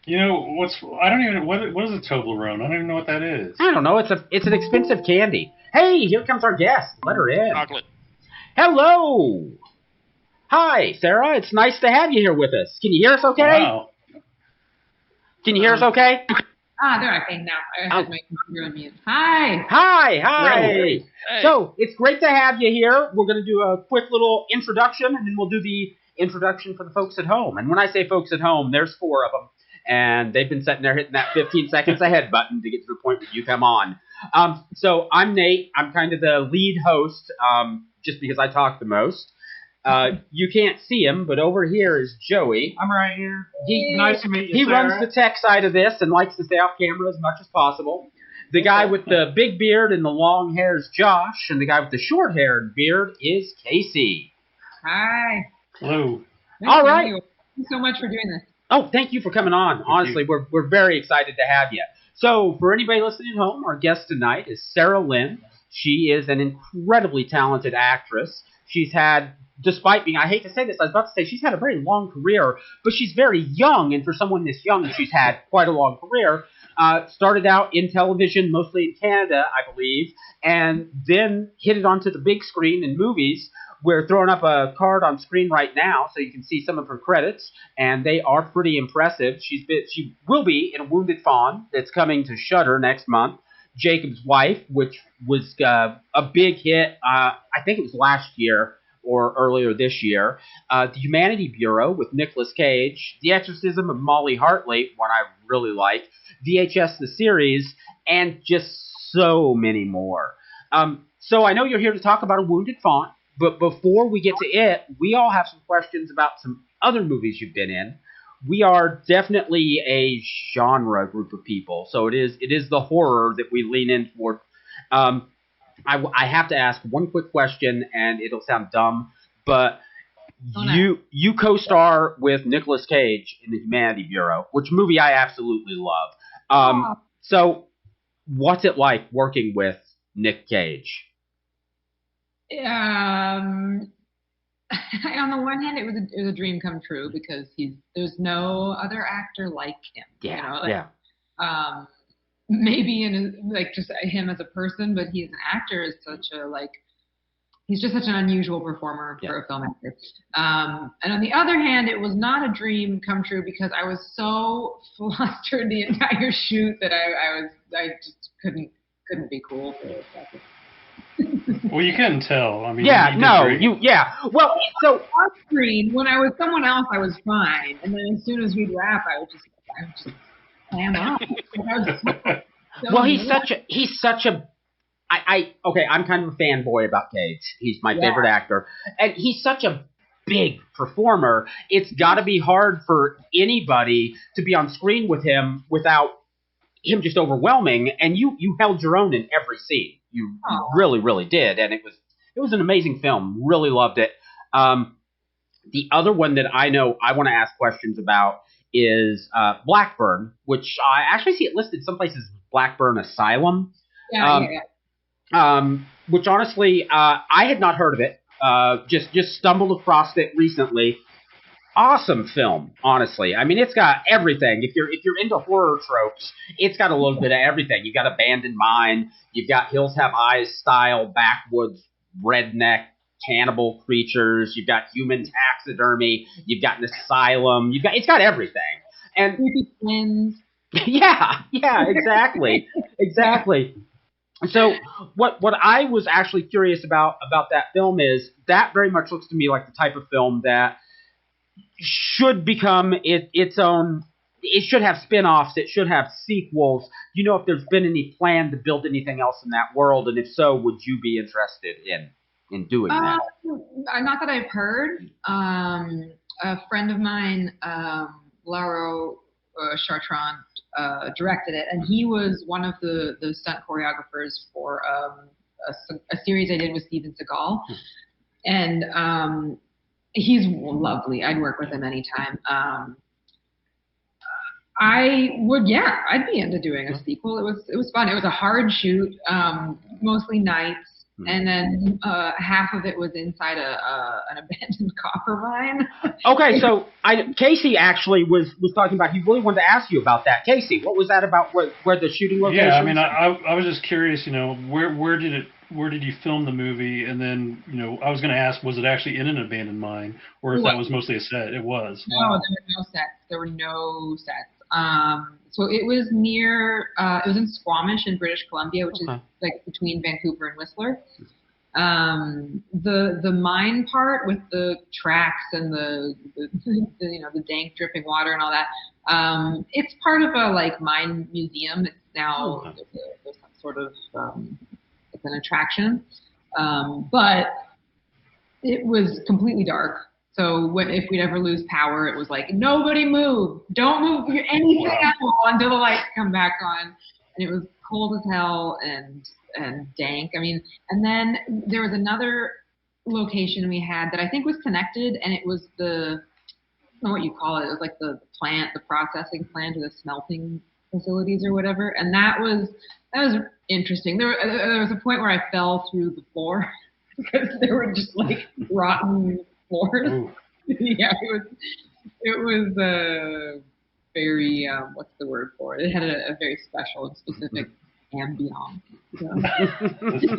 You know what's? I don't even. What is a Toblerone? I don't even know what that is. I don't know. It's an expensive candy. Hey, here comes our guest. Let her in. Chocolate. Hello. Hi, Sarah. It's nice to have you here with us. Can you hear us okay? Wow. Can you hear us okay? They're okay now. I had Oh. my computer on mute. Hi. Hi. Great. Hey. So, it's great to have you here. We're going to do a quick little introduction, and then we'll do the introduction for the folks at home. And when I say folks at home, there's 4 of them. And they've been sitting there hitting that 15 seconds ahead button to get to the point where you come on. So I'm Nate. I'm kind of the lead host, just because I talk the most. You can't see him, but over here is Joey. I'm right here. Nice to meet you, He Sarah. runs the tech side of this and likes to stay off camera as much as possible. The guy with the big beard and the long hair is Josh, and the guy with the short hair and beard is Casey. Hi. Hello. Nice All to meet right. you. Thank you so much for doing this. Oh, thank you for coming on. Honestly, we're very excited to have you. So, for anybody listening at home, our guest tonight is Sarah Lynn. She is an incredibly talented actress. She's had, despite being, I hate to say this, I was about to say she's had a very long career, but she's very young, and for someone this young, she's had quite a long career. Started out in television, mostly in Canada, I believe, and then hit it onto the big screen in movies. We're throwing up a card on screen right now so you can see some of her credits, and they are pretty impressive. She will be in A Wounded Fawn that's coming to Shudder next month. Jacob's Wife, which was a big hit, I think it was last year or earlier this year. The Humanity Bureau with Nicolas Cage. The Exorcism of Molly Hartley, one I really like. VHS the series, and just so many more. So I know you're here to talk about A Wounded Fawn. But before we get to it, we all have some questions about some other movies you've been in. We are definitely a genre group of people, so it is the horror that we lean in for. I have to ask one quick question, and it'll sound dumb, but you co-star with Nicolas Cage in the Humanity Bureau, which movie I absolutely love. So what's it like working with Nic Cage? On the one hand, it was a dream come true because there's no other actor like him. Yeah. Maybe just him as a person, but he's an actor is he's just such an unusual performer for a filmmaker. And on the other hand, it was not a dream come true because I was so flustered the entire shoot that I just couldn't be cool for a second. Well, you couldn't tell. I mean, Well, so on screen, when I was someone else, I was fine, and then as soon as we'd wrap, I would just clam up. Well, he's such a. I'm kind of a fanboy about Cage. He's my favorite actor, and he's such a big performer. It's got to be hard for anybody to be on screen with him without him just overwhelming. And you held your own in every scene. You really, really did, and it was an amazing film. Really loved it. The other one that I know I want to ask questions about is Blackburn, which I actually see it listed some places as Blackburn Asylum. Which honestly, I had not heard of it. Just stumbled across it recently. Awesome film, honestly. I mean, it's got everything. If you're into horror tropes, it's got a little bit of everything. You've got Abandoned Mine, you've got Hills Have Eyes style backwoods redneck cannibal creatures, you've got human taxidermy, you've got an asylum, it's got everything. And twins. Yeah, exactly. So what I was actually curious about that film is that very much looks to me like the type of film that should become its own. It should have spin-offs. It should have sequels. Do you know if there's been any plan to build anything else in that world? And if so, would you be interested in doing that? Not that I've heard. A friend of mine, Lauro Chartrand, directed it, and he was one of the stunt choreographers for a series I did with Steven Seagal. And he's lovely. I'd work with him anytime. I'd be into doing a sequel. It was fun. It was a hard shoot, mostly nights. And then half of it was inside an abandoned copper mine. Okay, so Casey actually was talking about. He really wanted to ask you about that. Casey, what was that about? Where the shooting location? Yeah, I mean, I was just curious. Where did you film the movie? And then I was going to ask, was it actually in an abandoned mine, or if that was mostly a set? It was. No, there were no sets. There were no sets. So it was near. It was in Squamish in British Columbia, which is like between Vancouver and Whistler. The mine part with the tracks and the dank dripping water and all that. It's part of a like mine museum. It's now there's some sort of it's an attraction, but it was completely dark. So if we'd ever lose power, it was like, nobody move. Don't move anything at all until the lights come back on. And it was cold as hell and dank. I mean, and then there was another location we had that I think was connected, and it was I don't know what you call it. It was like the processing plant or the smelting facilities or whatever. And that was interesting. There was a point where I fell through the floor because there were just like rotten floors. Yeah, it was very what's the word for it? It had a very special and specific ambiance.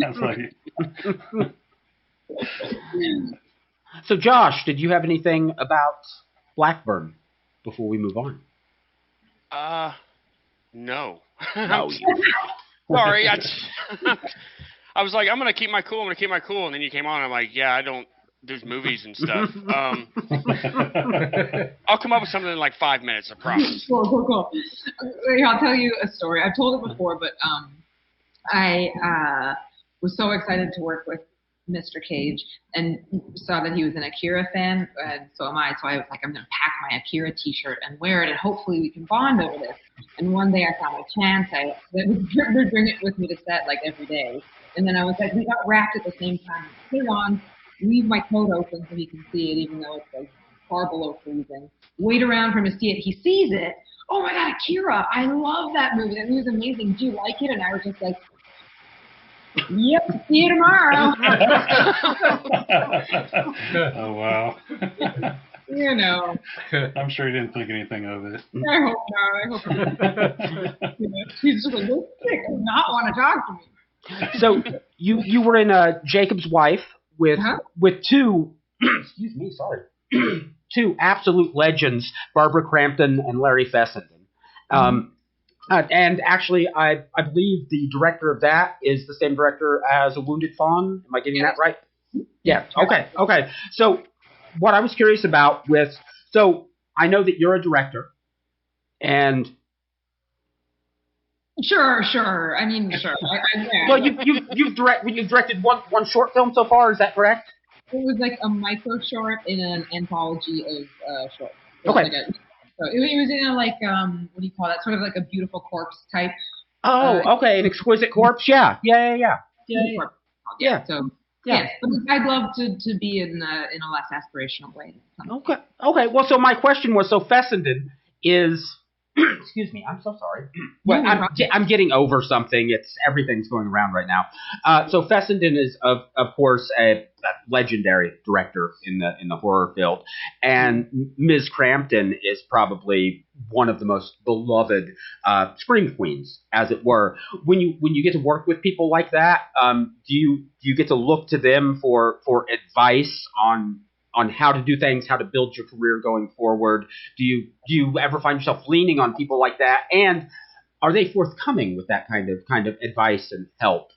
Sounds like it. So Josh, did you have anything about Blackburn before we move on? No. No. Sorry, I was like, I'm gonna keep my cool, and then you came on, and I'm like, yeah, I don't. There's movies and stuff. I'll come up with something in like 5 minutes, I promise. Cool. I'll tell you a story. I've told it before, but I was so excited to work with Mr. Cage and saw that he was an Akira fan, and so am I. So I was like, I'm going to pack my Akira t-shirt and wear it, and hopefully we can bond over this. And one day I found a chance. I would bring it with me to set like every day. And then I was like, we got wrapped at the same time. Put it on. Leave my coat open so he can see it, even though it's like far below freezing. Wait around for him to see it. He sees it. Oh my God, Akira! I love that movie. That movie's amazing. Do you like it? And I was just like, yep, see you tomorrow. Oh wow. I'm sure he didn't think anything of it. I hope not. He's just like, this chick does not want to talk to me. So you were in Jacob's Wife with two two absolute legends, Barbara Crampton and Larry Fessenden. And actually, I believe the director of that is the same director as A Wounded Fawn. Am I getting that right? Yeah. Okay. So what I was curious about so I know that you're a director, and Sure. I mean, sure. Well, you've directed one short film so far. Is that correct? It was like a micro short in an anthology of shorts. Okay. So it was in a like what do you call that? Sort of like a Beautiful Corpse type. Oh, okay, an Exquisite Corpse. Yeah. So yes, but I'd love to be in a less aspirational way. Okay. Well, so my question was, so Fessenden is. Excuse me, I'm so sorry. Well, I'm getting over something. Everything's going around right now. So Fessenden is of course a legendary director in the horror field, and Ms. Crampton is probably one of the most beloved scream queens, as it were. When you get to work with people like that, do you get to look to them for advice on how to do things, how to build your career going forward? Do you ever find yourself leaning on people like that? And are they forthcoming with that kind of advice and help?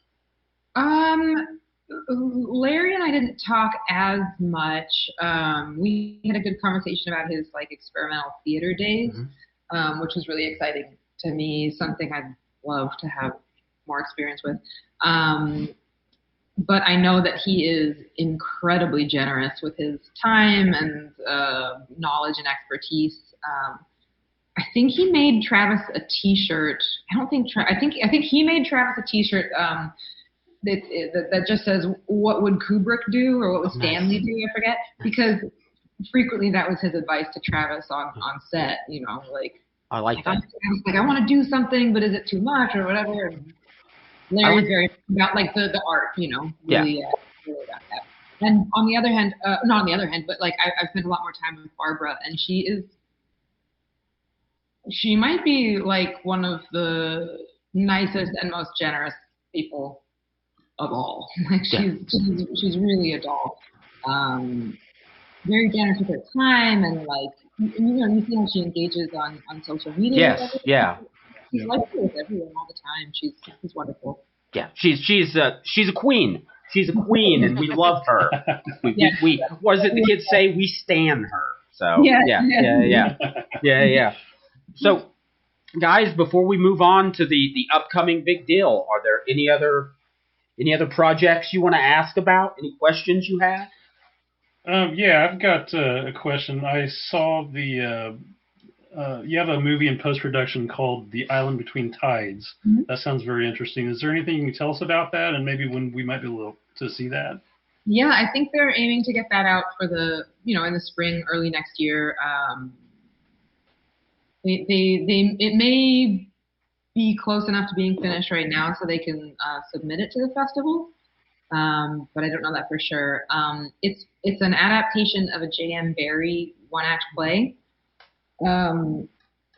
Larry and I didn't talk as much. We had a good conversation about his like experimental theater days, which was really exciting to me, something I'd love to have more experience with. But I know that he is incredibly generous with his time and knowledge and expertise. I think he made Travis a T-shirt. I think he made Travis a T-shirt that just says "What would Kubrick do?" or "What would Stanley do?" I forget, because frequently that was his advice to Travis on set. Like I like that. I was like, I want to do something, but is it too much or whatever? Larry's very about like the art, really, really about that. And on the other hand, not on the other hand, but like I've spent a lot more time with Barbara, and she might be like one of the nicest and most generous people of all. Like she's really a doll. Very generous with her time, and like you see how she engages on social media. Yes, yeah. She's like with everyone all the time. She's wonderful. Yeah, she's a queen. She's a queen, and we love her. We what does it the kids say? We stan her. So yeah. So, guys, before we move on to the upcoming big deal, are there any other projects you want to ask about? Any questions you have? Yeah, I've got a question. I saw you have a movie in post-production called The Island Between Tides. Mm-hmm. That sounds very interesting. Is there anything you can tell us about that, and maybe when we might be able to see that? Yeah, I think they're aiming to get that out for in the spring, early next year. It may be close enough to being finished right now so they can submit it to the festival. But I don't know that for sure. It's an adaptation of a J.M. Barrie one-act play.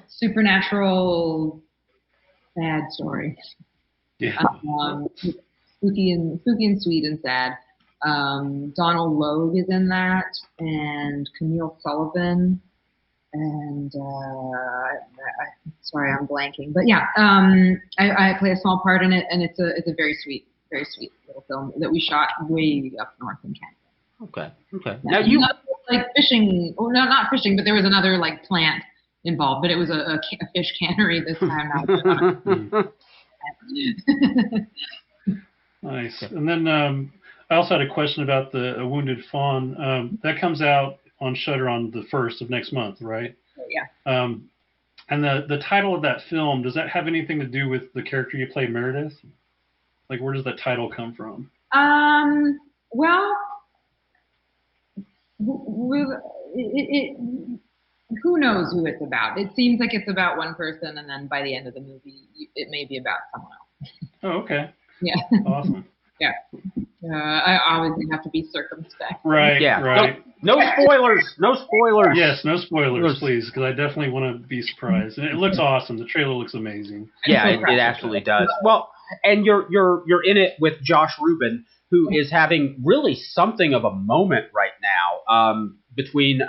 Supernatural sad story. Yeah. Spooky and sweet and sad. Donald Logue is in that, and Camille Sullivan, and sorry, I'm blanking, but yeah, I play a small part in it, and it's a very sweet little film that we shot way up north in Canada. Okay. Yeah, now you like fishing, or not fishing, but there was another like plant involved, but it was a fish cannery this time. Nice. And then I also had a question about A Wounded Fawn. That comes out on Shudder on the 1st of next month, right? Yeah. And the title of that film, does that have anything to do with the character you play, Meredith? Like, where does that title come from? Well, who knows who it's about? It seems like it's about one person, and then by the end of the movie, it may be about someone else. Oh, okay. Yeah. Awesome. Yeah. I obviously have to be circumspect. Right. Yeah. Right. No spoilers. No spoilers. Yes, no spoilers, please, because I definitely want to be surprised. And it looks awesome. The trailer looks amazing. Yeah, it absolutely does. Well, and you're in it with Josh Rubin, who is having really something of a moment right now between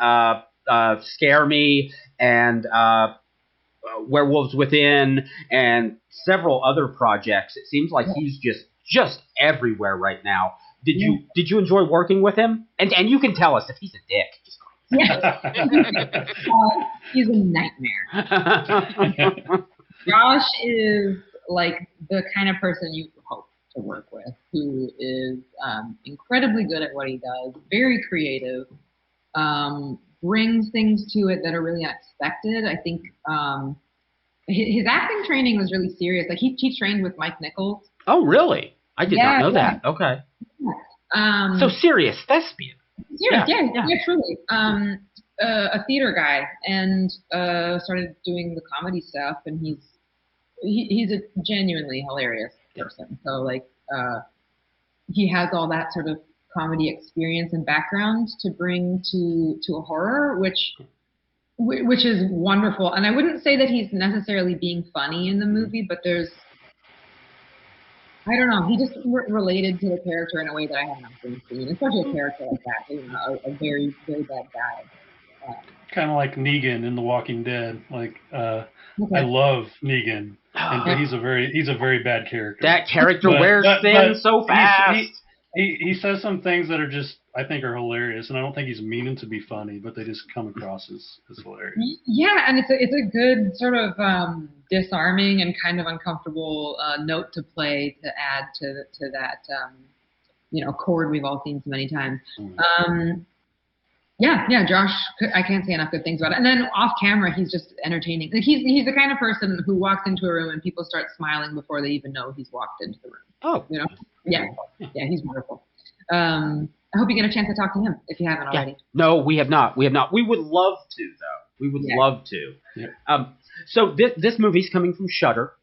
Scare Me and Werewolves Within and several other projects. It seems like he's just everywhere right now. Did you enjoy working with him? And you can tell us if he's a dick. Yeah. He's a nightmare. Josh is like the kind of person you hope to work with, who is incredibly good at what he does, very creative, brings things to it that are really unexpected. I think his acting training was really serious. Like he trained with Mike Nichols. Oh, really? I did not know that. Okay. Yeah. So serious thespian. Serious, yeah, truly. A theater guy, and started doing the comedy stuff, and he's a genuinely hilarious person. So like he has all that sort of comedy experience and background to bring to a horror, which is wonderful. And I wouldn't say that he's necessarily being funny in the movie, but I don't know, he just related to the character in a way that I have not seen, especially a character like that, a very, very bad guy. Kind of like Negan in The Walking Dead. Like, I love Negan, but he's a very bad character. That character wears thin so fast. He says some things that are just, I think, are hilarious, and I don't think he's meaning to be funny, but they just come across as hilarious. Yeah, and it's a good sort of disarming and kind of uncomfortable note to play to add to that chord we've all seen so many times. Yeah, Josh, I can't say enough good things about it. And then off camera, he's just entertaining. Like he's the kind of person who walks into a room and people start smiling before they even know he's walked into the room. Oh, yeah, he's wonderful. I hope you get a chance to talk to him if you haven't already. No, we have not. We would love to, though. We would love to. Yeah. So this movie's coming from Shudder.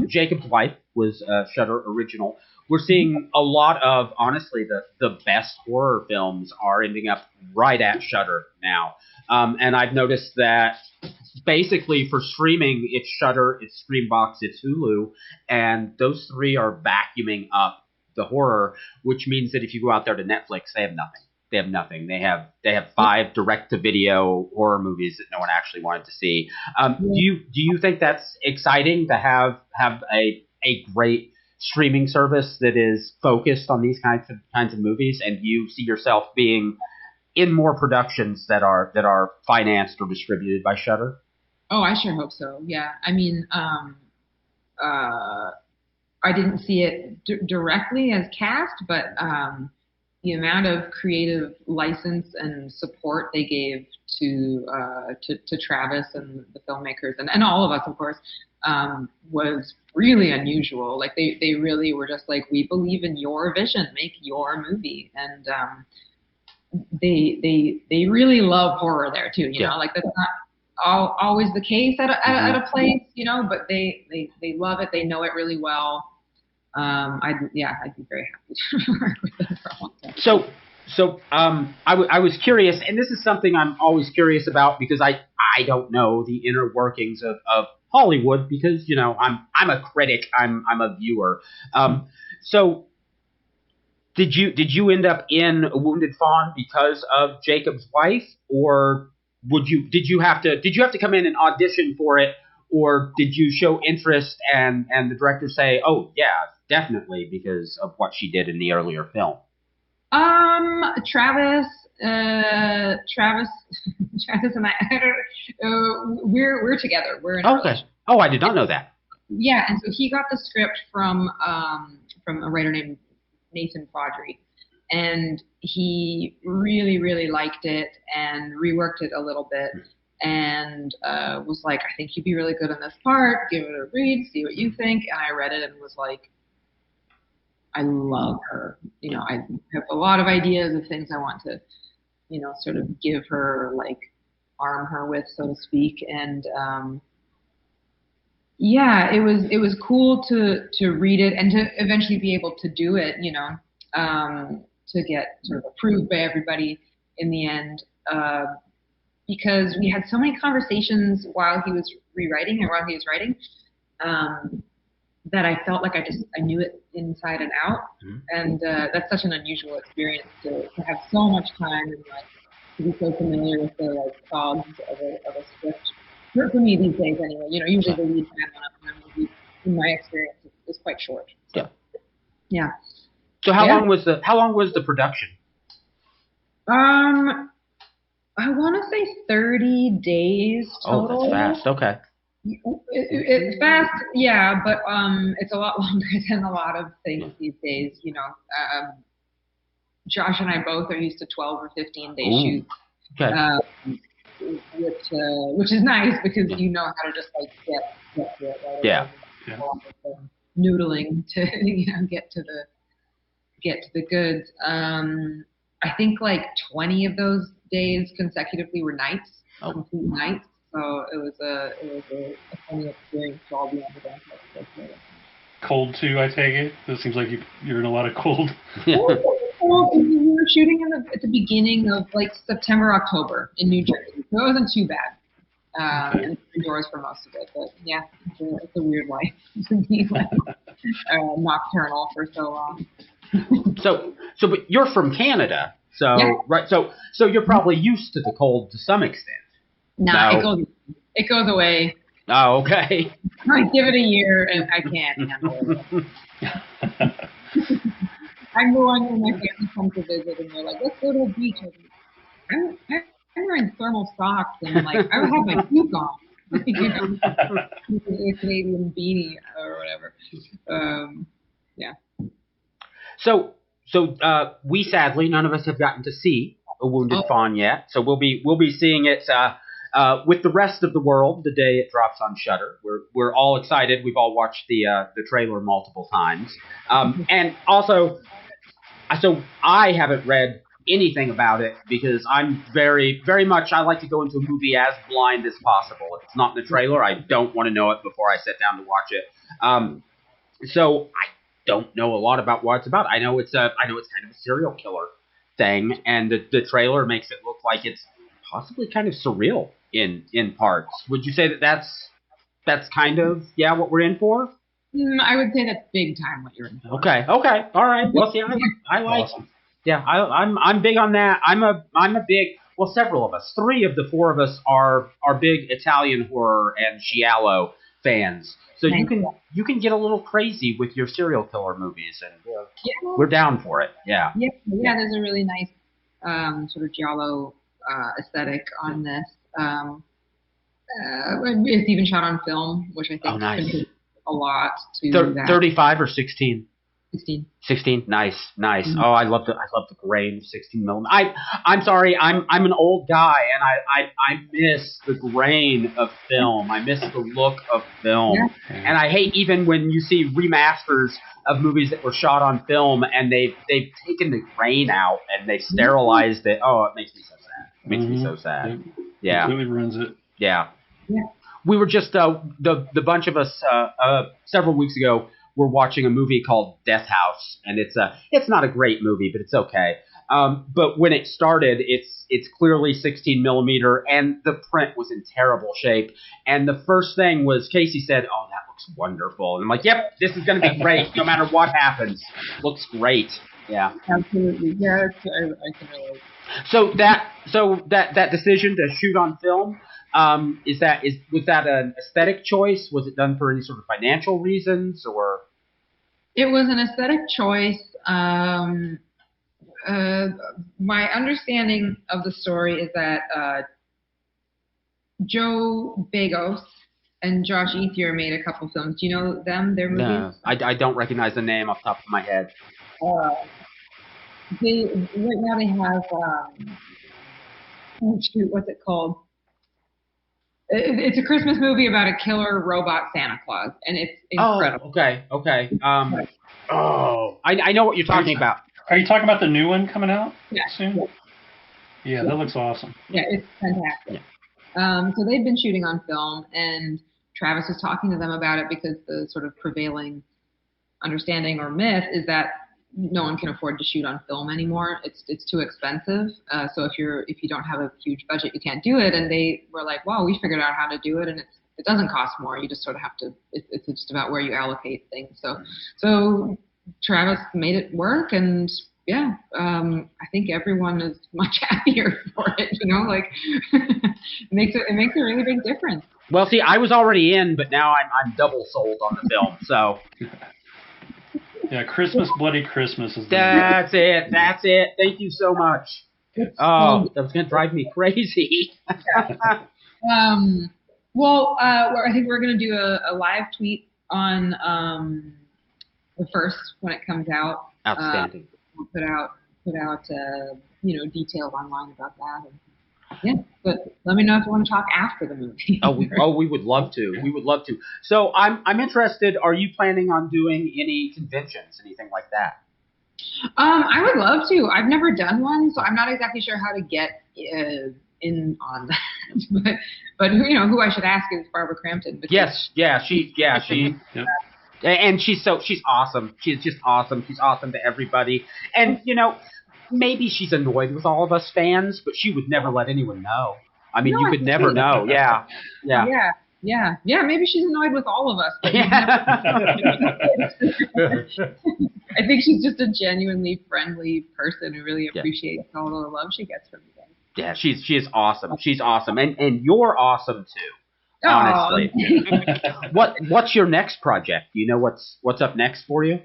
Jacob's Wife was a Shudder original. We're seeing a lot of, honestly, the best horror films are ending up right at Shudder now. And I've noticed that basically for streaming, it's Shudder, it's Screambox, it's Hulu, and those three are vacuuming up the horror, which means that if you go out there to Netflix, they have nothing. They have nothing. They have 5 direct-to-video horror movies that no one actually wanted to see. Do you think that's exciting to have a great streaming service that is focused on these kinds of movies, and you see yourself being in more productions that are financed or distributed by Shudder? Oh, I sure hope so. Yeah, I mean, I didn't see it directly as cast, but the amount of creative license and support they gave to Travis and the filmmakers and all of us, of course, was really unusual. Like they really were just like, we believe in your vision, make your movie, and they really love horror there too. You know, like that's not always the case at a place, you know, but they love it. They know it really well. I'd be very happy to work with them for a long time. So I was curious, and this is something I'm always curious about because I don't know the inner workings of Hollywood because, you know, I'm a critic, I'm a viewer. So did you end up in A Wounded Fawn because of Jacob's Wife, or did you have to come in and audition for it, or did you show interest and the director say, oh yeah, definitely because of what she did in the earlier film? Travis and I, we're together. We're in a relationship. Oh, I did not know that. Yeah, and so he got the script from a writer named Nathan Fodry, and he really, really liked it and reworked it a little bit, and was like, I think you'd be really good in this part. Give it a read, see what you think. And I read it and was like, I love her. You know, I have a lot of ideas of things I want to, you know, sort of give her, like, arm her with, so to speak. And yeah, it was cool to read it and to eventually be able to do it, you know, to get sort of approved by everybody in the end, because we had so many conversations while he was rewriting and while he was writing, that I felt like I knew it inside and out. Mm-hmm. And that's such an unusual experience to have so much time and like to be so familiar with the like cogs of a script. For me these days anyway, you know, usually the lead time on a movie, in my experience, is quite short. So, yeah. So how long was the production? I want to say 30 days total. Oh, that's fast. Okay. It's fast, yeah, but it's a lot longer than a lot of things these days. You know, Josh and I both are used to 12 or 15 day shoots, which is nice because you know how to just like get to it. Right? Yeah. Noodling to get to the goods. I think like 20 of those days consecutively were nights, complete nights. So it was a funny experience to all be on the dance. Cold too, I take it. It seems like you're in a lot of cold. We were shooting at the beginning of like September, October in New Jersey, so it wasn't too bad. And indoors for most of it, but yeah, it's a weird life to be like nocturnal for so long. But you're from Canada, so right? So you're probably used to the cold to some extent. No, it goes away. Oh, okay. I give it a year and I can't handle it. I'm the one when my family comes to visit and they're like, let's go to the beach. I'm wearing thermal socks and like I would have my toque on. You know, a Canadian beanie or whatever. Yeah. So we sadly none of us have gotten to see A Wounded Fawn yet. So we'll be seeing it with the rest of the world the day it drops on Shudder. We're all excited. We've all watched the trailer multiple times. And also, so I haven't read anything about it because I'm very, very much, I like to go into a movie as blind as possible. If it's not in the trailer, I don't want to know it before I sit down to watch it. So I don't know a lot about what it's about. I know it's kind of a serial killer thing, and the trailer makes it look like it's possibly kind of surreal in parts. Would you say that's kind of what we're in for? I would say that's big time what you're in for. Okay, all right. Well, see, I like. Awesome. Yeah, I'm big on that. I'm a big. Well, several of us, 3 of the 4 of us are big Italian horror and giallo fans. So you can get a little crazy with your serial killer movies, and we're down for it. Yeah. Yeah. There's a really nice sort of giallo aesthetic on this. It's even shot on film, which I think contributes a lot to that. 35 or 16. 16. Nice. Mm-hmm. Oh, I love the grain of 16 millimeter. I'm sorry, I'm an old guy, and I miss the grain of film. I miss the look of film, and I hate even when you see remasters of movies that were shot on film and they've taken the grain out and they've sterilized it. Oh, it makes me so sad. It makes me so sad. Yeah, it really ruins it. Yeah. We were just the bunch of us several weeks ago. We're watching a movie called Death House, and it's not a great movie, but it's okay. But when it started, it's clearly 16 millimeter, and the print was in terrible shape. And the first thing was Casey said, "Oh, that looks wonderful," and I'm like, "Yep, this is going to be great, no matter what happens. Looks great." Yeah, absolutely. Yeah, I can relate. So that decision to shoot on film. Was that an aesthetic choice? Was it done for any sort of financial reasons, or? It was an aesthetic choice. My understanding of the story is that Joe Begos and Josh Ethier made a couple films. Do you know them? Their movies? No, I don't recognize the name off the top of my head. Right now they have what's it called? It's a Christmas movie about a killer robot Santa Claus, and it's incredible. Oh, okay. I know what you're talking about. Are you talking about the new one coming out soon? Yeah, that looks awesome. Yeah, it's fantastic. So they've been shooting on film, and Travis was talking to them about it because the sort of prevailing understanding or myth is that no one can afford to shoot on film anymore. It's too expensive. So if you don't have a huge budget, you can't do it. And they were like, "Wow, we figured out how to do it, and it doesn't cost more. You just sort of have to. It's just about where you allocate things." So Travis made it work, and I think everyone is much happier for it. it makes a really big difference. Well, see, I was already in, but now I'm double sold on the film. So. Yeah, Christmas, Bloody Christmas is. That's it. Thank you so much. Oh, that was gonna drive me crazy. Well, I think we're gonna do a live tweet on the 1st when it comes out. Outstanding. We'll put out details online about that. And, but let me know if you want to talk after the movie. we would love to. We would love to. So I'm interested. Are you planning on doing any conventions, anything like that? I would love to. I've never done one, so I'm not exactly sure how to get in on that. but who I should ask is Barbara Crampton. Yes, she. Yep. And she's awesome. She's just awesome. She's awesome to everybody. And maybe she's annoyed with all of us fans, but she would never let anyone know. I mean, you could never know. Yeah. Maybe she's annoyed with all of us. But I think she's just a genuinely friendly person who really appreciates all the love she gets from you guys. Yeah, she is awesome. She's awesome, and you're awesome too. Honestly. What's your next project? Do you know what's up next for you?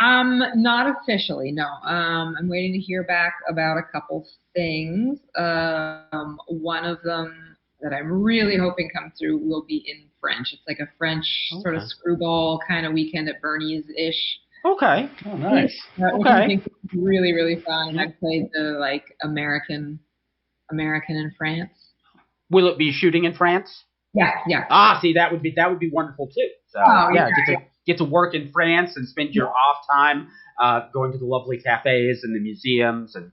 Not officially, no. I'm waiting to hear back about a couple things. One of them that I'm really hoping comes through will be in French. It's like a French sort of screwball kind of Weekend at Bernie's-ish. Okay. Oh, nice. Which I think is really, really fun. And I've played the American in France. Will it be shooting in France? Yeah. See, that would be wonderful too. So get to work in France and spend your off time going to the lovely cafes and the museums and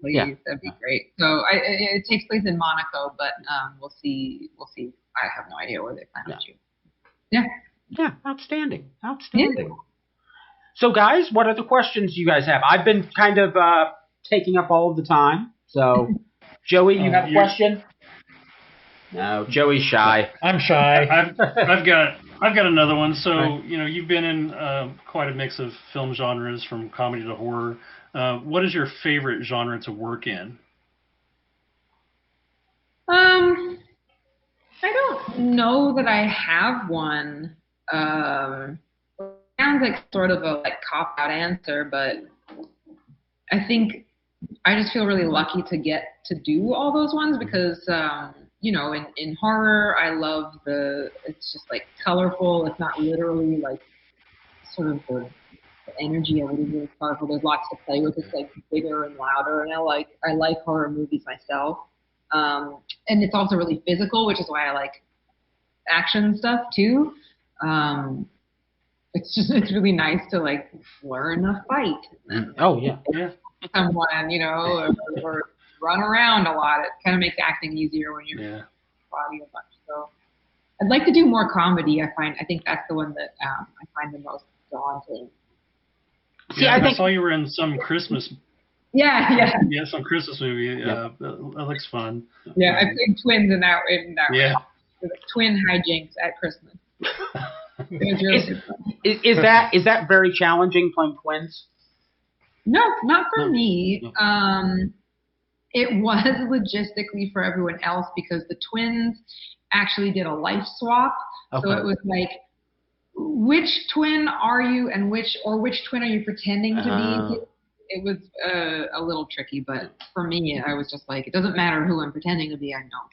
please. Yeah. That'd be great. So it takes place in Monaco, but we'll see. I have no idea where they plan to shoot. Yeah. Yeah, outstanding. Yeah. So, guys, what other questions you guys have? I've been kind of taking up all of the time. So, Joey, you have a question? No, Joey's shy. I'm shy. I've got another one. So, you've been in quite a mix of film genres, from comedy to horror. What is your favorite genre to work in? I don't know that I have one. Sounds like sort of a cop-out answer, but I think I just feel really lucky to get to do all those ones because, in horror, I love it's just colorful. It's not literally sort of the energy of it is really colorful. There's lots to play with. It's bigger and louder, and I like horror movies myself. And it's also really physical, which is why I like action stuff too. It's really nice to learn a fight. Oh yeah. Someone, or run around a lot. It kind of makes acting easier when you're body a bunch. So I'd like to do more comedy. I think that's the one that I find the most daunting. See, I saw you were in some Christmas. Yeah, some Christmas movie. That looks fun. Yeah, I played twins in that. Yeah. Twin hijinks at Christmas. It was really fun. Is that very challenging, playing twins? No, not for me. It was logistically for everyone else because the twins actually did a life swap. Okay. So it was which twin are you, and which twin are you pretending to be? It was a little tricky, but for me, I was just it doesn't matter who I'm pretending to be. I know.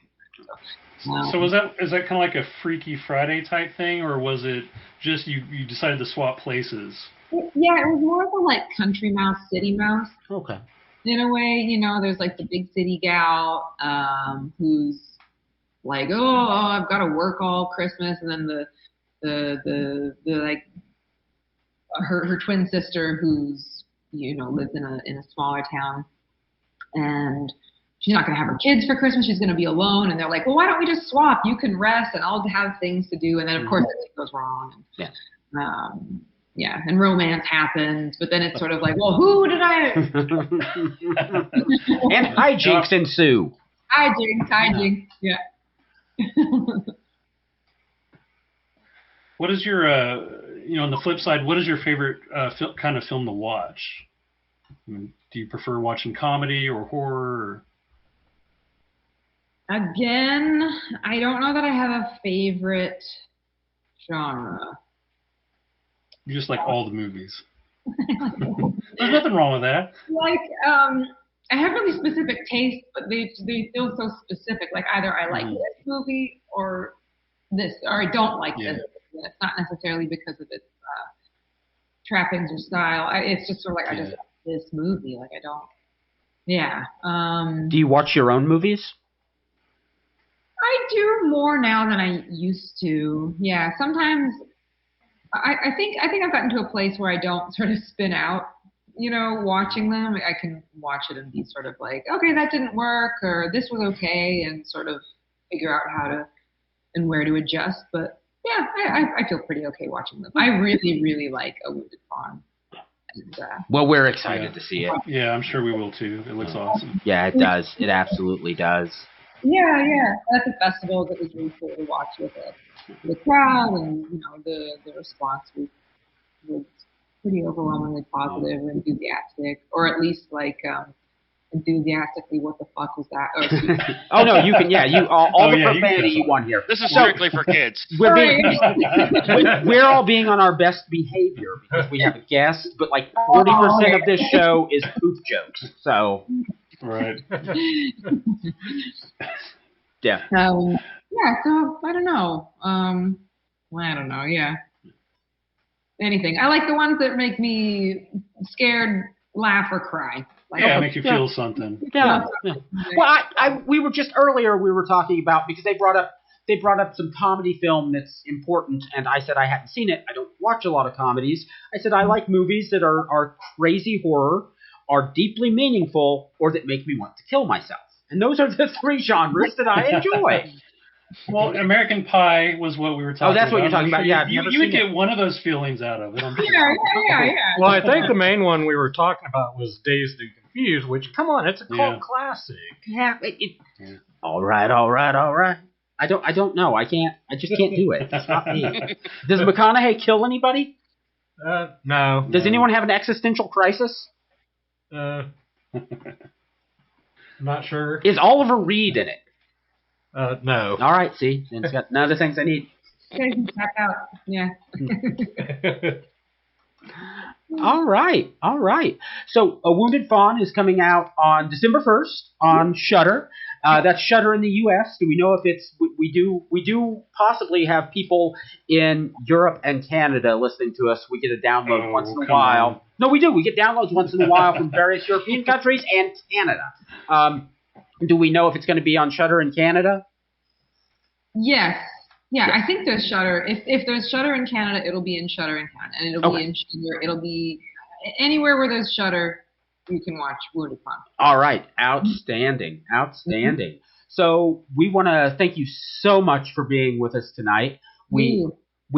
So is that kind of like a Freaky Friday type thing, or was it just you decided to swap places? Yeah, it was more of a country mouse, city mouse. Okay. In a way, there's the big city gal who's I've got to work all Christmas, and then her twin sister who's lives in a smaller town, and she's not going to have her kids for Christmas. She's going to be alone. And they're like, well, why don't we just swap? You can rest and I'll have things to do. And then, of course, it goes wrong. And romance happens. But then it's sort of well, who did I... And hijinks ensue. Hijinks, yeah. What is your, on the flip side, what is your favorite kind of film to watch? I mean, do you prefer watching comedy or horror? Again, I don't know that I have a favorite genre. You just like all the movies. There's nothing wrong with that. I have really specific tastes, but they feel so specific. Either I like this movie or this, or I don't like this. It's not necessarily because of its trappings or style. It's just sort of I just like this movie. I don't. Yeah. Do you watch your own movies? I do more now than I used to. Yeah. Sometimes I think I've gotten to a place where I don't sort of spin out, watching them. I can watch it and be sort of okay, that didn't work, or this was okay, and sort of figure out how to and where to adjust. But yeah, I feel pretty okay watching them. I really, really like A Wounded Fawn. And, well, we're excited to see it. Yeah, I'm sure we will too. It looks awesome. Yeah, it does. It absolutely does. Yeah. At the festival, it was really cool to watch with the crowd, and the response was pretty overwhelmingly positive and enthusiastic, or at least enthusiastically, what the fuck was that? Oh no, you can. Yeah, you all the profanity you want here. This is strictly for kids. We're all being on our best behavior because we have a guest, but 40% of this show is poop jokes. So. Right. Yeah. Yeah. So I don't know. I don't know. Yeah. Anything. I like the ones that make me scared, laugh, or cry. Make you feel something. Yeah. Well, we were just earlier. We were talking about because they brought up some comedy film that's important, and I said I hadn't seen it. I don't watch a lot of comedies. I said I like movies that are crazy horror, are deeply meaningful, or that make me want to kill myself. And those are the 3 genres that I enjoy. Well, American Pie was what we were talking about. Oh, that's what you're talking about. Yeah, you would get one of those feelings out of it. I'm sure. Yeah. Well, I think the main one we were talking about was Dazed and Confused, which, come on, it's a cult classic. Yeah. All right. I don't know. I just can't do it. It's not me. Does McConaughey kill anybody? No. Does anyone have an existential crisis? Not sure. Is Oliver Reed in it? No. All right, see, it's got none of the things I need. Okay, back out. Yeah. All right. So, A Wounded Fawn is coming out on December 1st on Shudder. That's Shudder in the U.S. Do we know if it's? We do possibly have people in Europe and Canada listening to us. We get a download once in a while. On. No, we do. We get downloads once in a while from various European countries and Canada. Do we know if it's going to be on Shudder in Canada? Yes. Yeah, I think there's Shudder. If there's Shudder in Canada, it'll be in Shudder in Canada, and it'll be in Shudder. It'll be anywhere where there's Shudder. You can watch Wounded Fawn. All right, outstanding. So we want to thank you so much for being with us tonight. We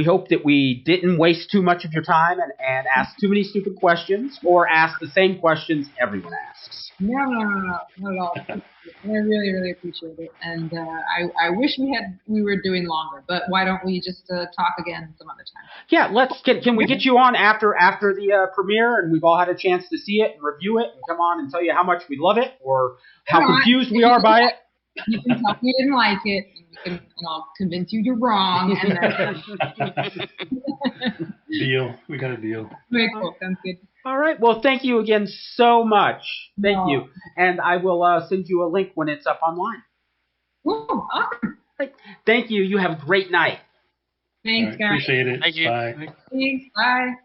hope that we didn't waste too much of your time and ask too many stupid questions or ask the same questions everyone asks. No, not at all. I really, really appreciate it, and I wish we were doing longer, but why don't we just talk again some other time? Yeah, can we get you on after the premiere and we've all had a chance to see it and review it and come on and tell you how much we love it or how confused we are by it? You can tell me you didn't like it, and I'll convince you you're wrong. And Deal. We got a deal. Very cool. Sounds good. All right. Well, thank you again so much. Thank you. And I will send you a link when it's up online. Ooh, awesome. Thank you. You have a great night. Thanks, guys. Appreciate it. Thank you. Bye. Thanks. Bye.